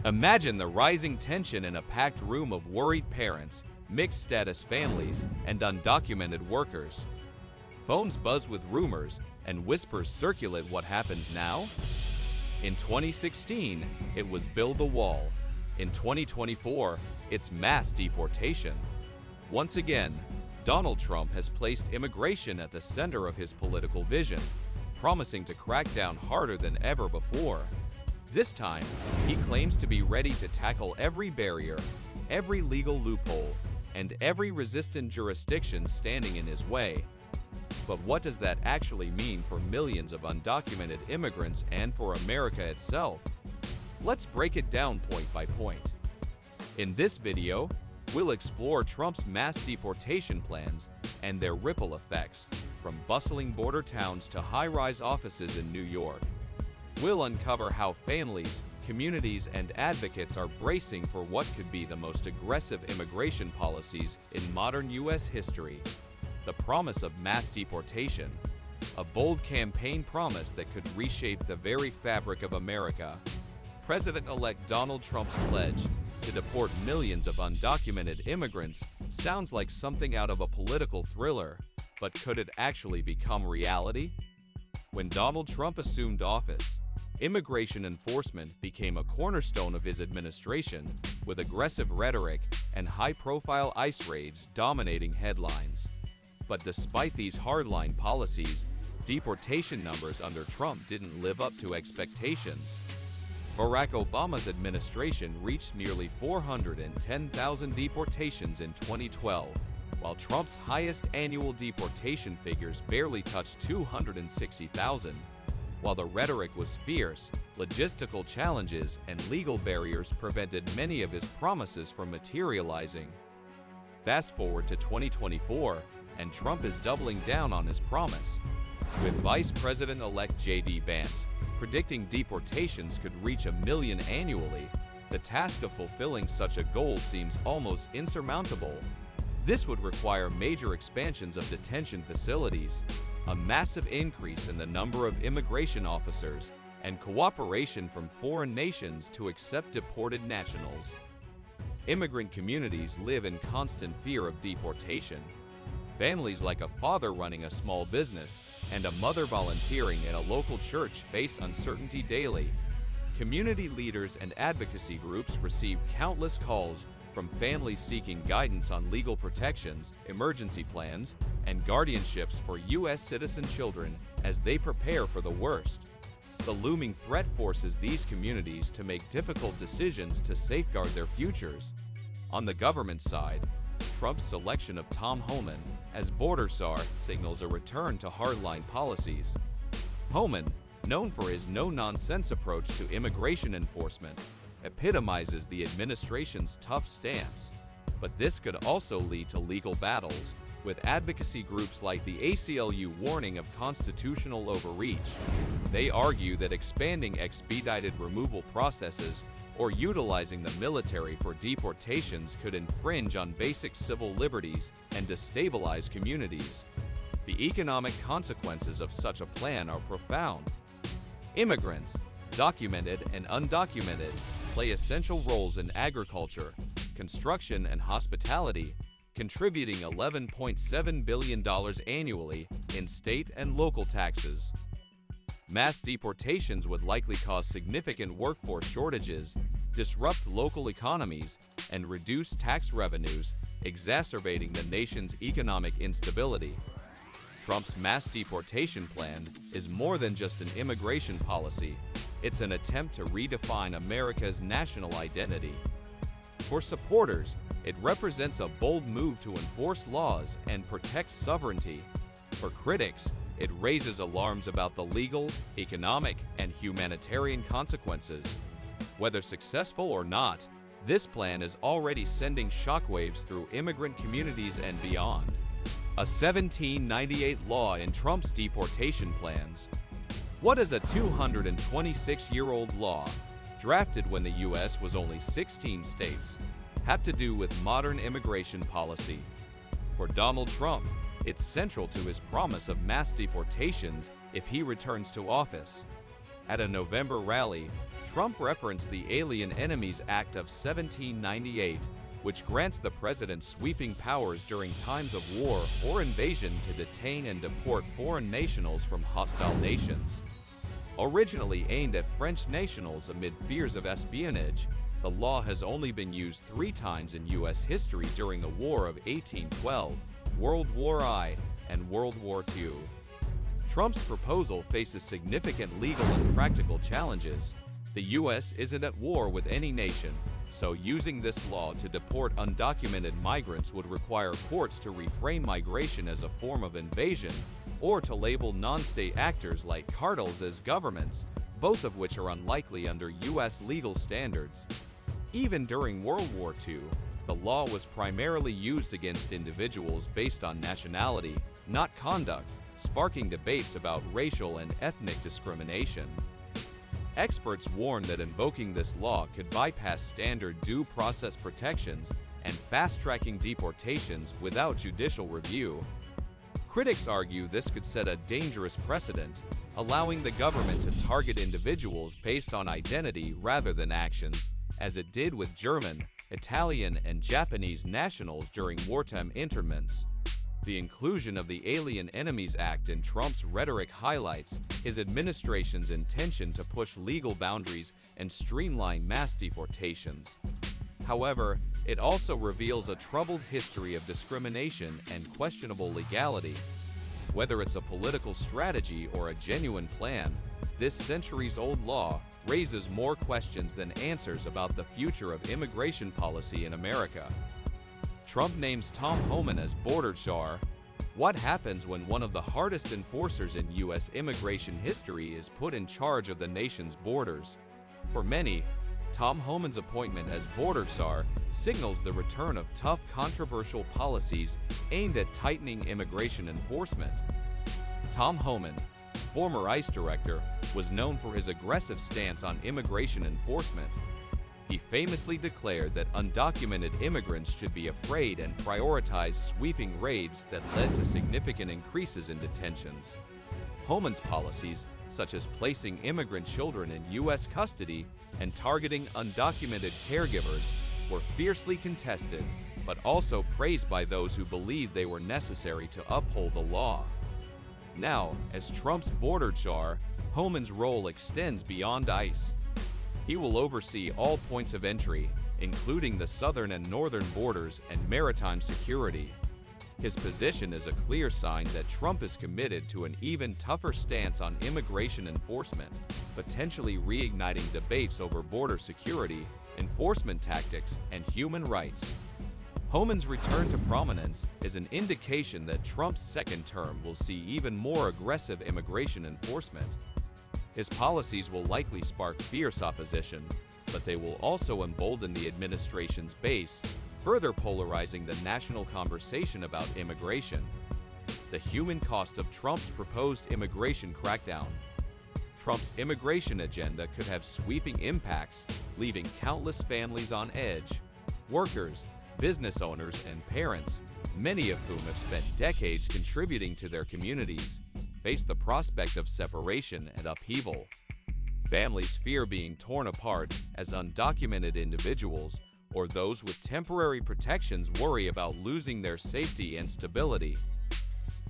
Imagine the rising tension in a packed room of worried parents, mixed-status families, and undocumented workers. Phones buzz with rumors, and whispers circulate what happens now. In 2016, it was build the wall. In 2024, it's mass deportation. Once again, Donald Trump has placed immigration at the center of his political vision, promising to crack down harder than ever before. This time, he claims to be ready to tackle every barrier, every legal loophole, and every resistant jurisdiction standing in his way. But what does that actually mean for millions of undocumented immigrants and for America itself? Let's break it down point by point. In this video, we'll explore Trump's mass deportation plans and their ripple effects, from bustling border towns to high-rise offices in New York. We'll uncover how families, communities, and advocates are bracing for what could be the most aggressive immigration policies in modern U.S. history. The promise of mass deportation, a bold campaign promise that could reshape the very fabric of America. President-elect Donald Trump's pledge to deport millions of undocumented immigrants sounds like something out of a political thriller, but could it actually become reality? When Donald Trump assumed office, immigration enforcement became a cornerstone of his administration, with aggressive rhetoric and high-profile ICE raids dominating headlines. But despite these hardline policies, deportation numbers under Trump didn't live up to expectations. Barack Obama's administration reached nearly 410,000 deportations in 2012, while Trump's highest annual deportation figures barely touched 260,000. While the rhetoric was fierce, logistical challenges and legal barriers prevented many of his promises from materializing. Fast forward to 2024, and Trump is doubling down on his promise, with Vice President-elect J.D. Vance predicting deportations could reach 1 million annually. The task of fulfilling such a goal seems almost insurmountable. This would require major expansions of detention facilities, a massive increase in the number of immigration officers, and cooperation from foreign nations to accept deported nationals. Immigrant communities live in constant fear of deportation. Families like a father running a small business and a mother volunteering in a local church face uncertainty daily. Community leaders and advocacy groups receive countless calls from families seeking guidance on legal protections, emergency plans, and guardianships for U.S. citizen children as they prepare for the worst. The looming threat forces these communities to make difficult decisions to safeguard their futures. On the government side, Trump's selection of Tom Homan as border czar signals a return to hardline policies. Homan, known for his no-nonsense approach to immigration enforcement, epitomizes the administration's tough stance. But this could also lead to legal battles, with advocacy groups like the ACLU warning of constitutional overreach. They argue that expanding expedited removal processes or utilizing the military for deportations could infringe on basic civil liberties and destabilize communities. The economic consequences of such a plan are profound. Immigrants, documented and undocumented, play essential roles in agriculture, construction, and hospitality, contributing $11.7 billion annually in state and local taxes. Mass deportations would likely cause significant workforce shortages, disrupt local economies, and reduce tax revenues, exacerbating the nation's economic instability. Trump's mass deportation plan is more than just an immigration policy. It's an attempt to redefine America's national identity. For supporters, it represents a bold move to enforce laws and protect sovereignty. For critics, it raises alarms about the legal, economic, and humanitarian consequences. Whether successful or not, this plan is already sending shockwaves through immigrant communities and beyond. A 1798 law in Trump's deportation plans. What does a 226-year-old law, drafted when the U.S. was only 16 states, have to do with modern immigration policy? For Donald Trump, it's central to his promise of mass deportations if he returns to office. At a November rally, Trump referenced the Alien Enemies Act of 1798, which grants the president sweeping powers during times of war or invasion to detain and deport foreign nationals from hostile nations. Originally aimed at French nationals amid fears of espionage, the law has only been used 3 times in U.S. history during the War of 1812, World War I, and World War II. Trump's proposal faces significant legal and practical challenges. The U.S. isn't at war with any nation, so using this law to deport undocumented migrants would require courts to reframe migration as a form of invasion or to label non-state actors like cartels as governments, both of which are unlikely under U.S. legal standards. Even during World War II, the law was primarily used against individuals based on nationality, not conduct, sparking debates about racial and ethnic discrimination. Experts warn that invoking this law could bypass standard due process protections and fast-tracking deportations without judicial review. Critics argue this could set a dangerous precedent, allowing the government to target individuals based on identity rather than actions, as it did with German, Italian, and Japanese nationals during wartime internments. The inclusion of the Alien Enemies Act in Trump's rhetoric highlights his administration's intention to push legal boundaries and streamline mass deportations. However, it also reveals a troubled history of discrimination and questionable legality. Whether it's a political strategy or a genuine plan, this centuries-old law raises more questions than answers about the future of immigration policy in America. Trump names Tom Homan as border czar. What happens when one of the hardest enforcers in U.S. immigration history is put in charge of the nation's borders? For many, Tom Homan's appointment as border czar signals the return of tough, controversial policies aimed at tightening immigration enforcement. Tom Homan, former ICE director, was known for his aggressive stance on immigration enforcement. He famously declared that undocumented immigrants should be afraid and prioritized sweeping raids that led to significant increases in detentions. Homan's policies, such as placing immigrant children in U.S. custody and targeting undocumented caregivers, were fiercely contested, but also praised by those who believed they were necessary to uphold the law. Now, as Trump's border czar, Homan's role extends beyond ICE. He will oversee all points of entry, including the southern and northern borders and maritime security. His position is a clear sign that Trump is committed to an even tougher stance on immigration enforcement, potentially reigniting debates over border security, enforcement tactics, and human rights. Homan's return to prominence is an indication that Trump's second term will see even more aggressive immigration enforcement. His policies will likely spark fierce opposition, but they will also embolden the administration's base, further polarizing the national conversation about immigration. The human cost of Trump's proposed immigration crackdown. Trump's immigration agenda could have sweeping impacts, leaving countless families on edge. Workers, business owners, and parents, many of whom have spent decades contributing to their communities, face the prospect of separation and upheaval. Families fear being torn apart as undocumented individuals or those with temporary protections worry about losing their safety and stability.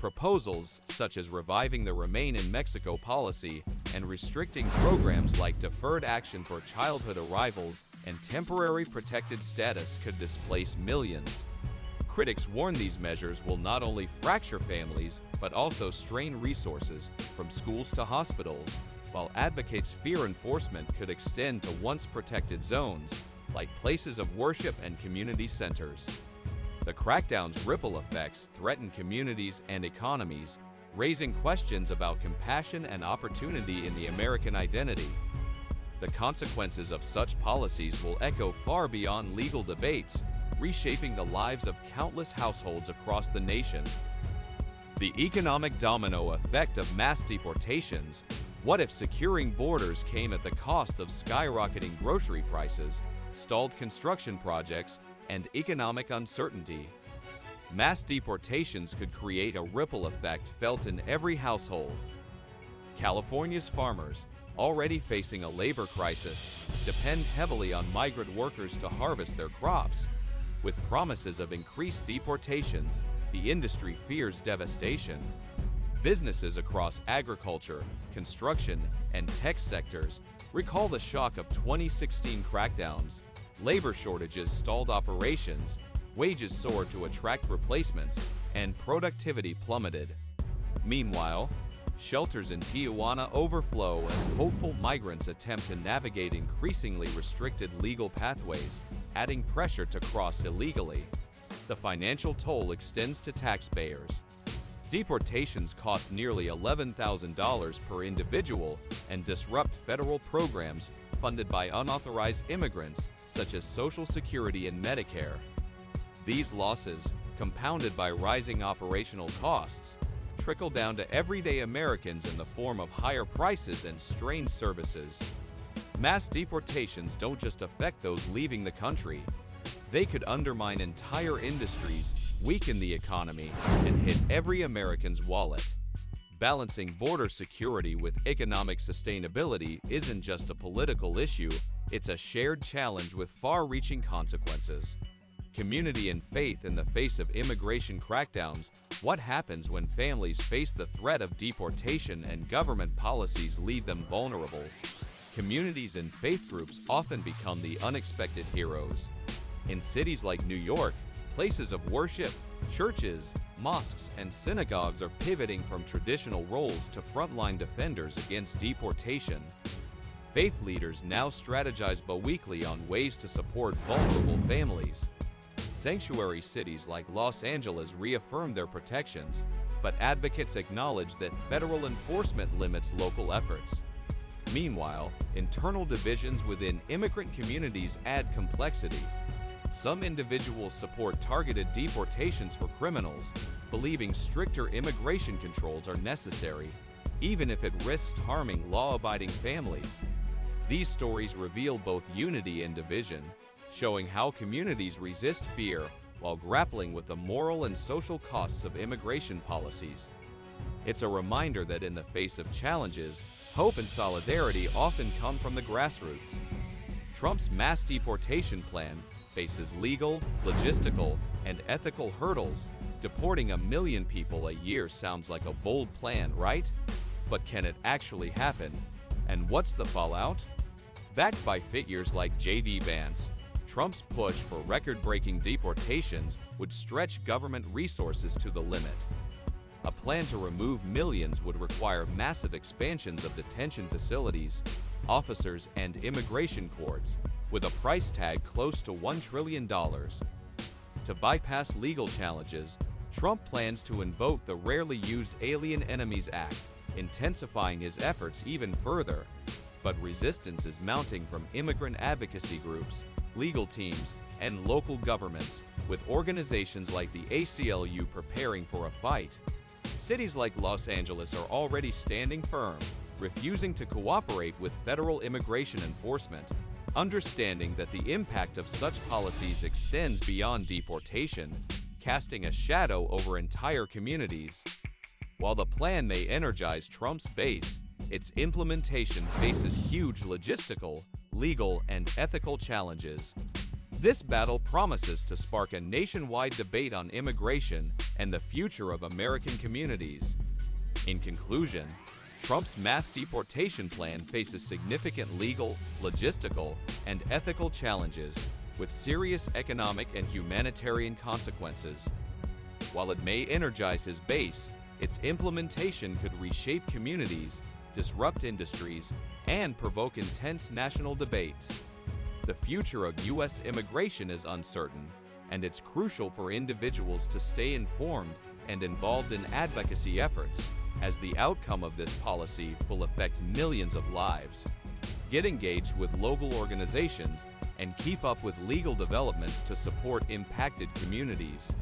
Proposals such as reviving the Remain in Mexico policy and restricting programs like deferred action for childhood arrivals and temporary protected status could displace millions. Critics warn these measures will not only fracture families, but also strain resources from schools to hospitals, while advocates fear enforcement could extend to once protected zones, like places of worship and community centers. The crackdown's ripple effects threaten communities and economies, raising questions about compassion and opportunity in the American identity. The consequences of such policies will echo far beyond legal debates, reshaping the lives of countless households across the nation. The economic domino effect of mass deportations. What if securing borders came at the cost of skyrocketing grocery prices, stalled construction projects, and economic uncertainty? Mass deportations could create a ripple effect felt in every household. California's farmers, already facing a labor crisis, depend heavily on migrant workers to harvest their crops. With promises of increased deportations, the industry fears devastation. Businesses across agriculture, construction, and tech sectors recall the shock of 2016 crackdowns. Labor shortages stalled operations, wages soared to attract replacements, and productivity plummeted. Meanwhile, shelters in Tijuana overflow as hopeful migrants attempt to navigate increasingly restricted legal pathways, adding pressure to cross illegally. The financial toll extends to taxpayers. Deportations cost nearly $11,000 per individual and disrupt federal programs funded by unauthorized immigrants such as Social Security and Medicare. These losses, compounded by rising operational costs, trickle down to everyday Americans in the form of higher prices and strained services. Mass deportations don't just affect those leaving the country. They could undermine entire industries, weaken the economy, and hit every American's wallet. Balancing border security with economic sustainability isn't just a political issue, it's a shared challenge with far-reaching consequences. Community and faith in the face of immigration crackdowns. What happens when families face the threat of deportation and government policies leave them vulnerable? Communities and faith groups often become the unexpected heroes. In cities like New York, places of worship, churches, mosques, and synagogues are pivoting from traditional roles to frontline defenders against deportation. Faith leaders now strategize biweekly on ways to support vulnerable families. Sanctuary cities like Los Angeles reaffirm their protections, but advocates acknowledge that federal enforcement limits local efforts. Meanwhile, internal divisions within immigrant communities add complexity. Some individuals support targeted deportations for criminals, believing stricter immigration controls are necessary, even if it risks harming law-abiding families. These stories reveal both unity and division, showing how communities resist fear while grappling with the moral and social costs of immigration policies. It's a reminder that in the face of challenges, hope and solidarity often come from the grassroots. Trump's mass deportation plan faces legal, logistical, and ethical hurdles. Deporting 1 million people a year sounds like a bold plan, right? But can it actually happen? And what's the fallout? Backed by figures like J.D. Vance, Trump's push for record-breaking deportations would stretch government resources to the limit. A plan to remove millions would require massive expansions of detention facilities, officers, and immigration courts, with a price tag close to $1 trillion. To bypass legal challenges, Trump plans to invoke the rarely used Alien Enemies Act, intensifying his efforts even further. But resistance is mounting from immigrant advocacy groups, legal teams, and local governments, with organizations like the ACLU preparing for a fight. Cities like Los Angeles are already standing firm, refusing to cooperate with federal immigration enforcement, understanding that the impact of such policies extends beyond deportation, casting a shadow over entire communities. While the plan may energize Trump's base, its implementation faces huge logistical, legal, and ethical challenges. This battle promises to spark a nationwide debate on immigration and the future of American communities. In conclusion, Trump's mass deportation plan faces significant legal, logistical, and ethical challenges, with serious economic and humanitarian consequences. While it may energize his base, its implementation could reshape communities, disrupt industries, and provoke intense national debates. The future of U.S. immigration is uncertain, and it's crucial for individuals to stay informed and involved in advocacy efforts, as the outcome of this policy will affect millions of lives. Get engaged with local organizations and keep up with legal developments to support impacted communities.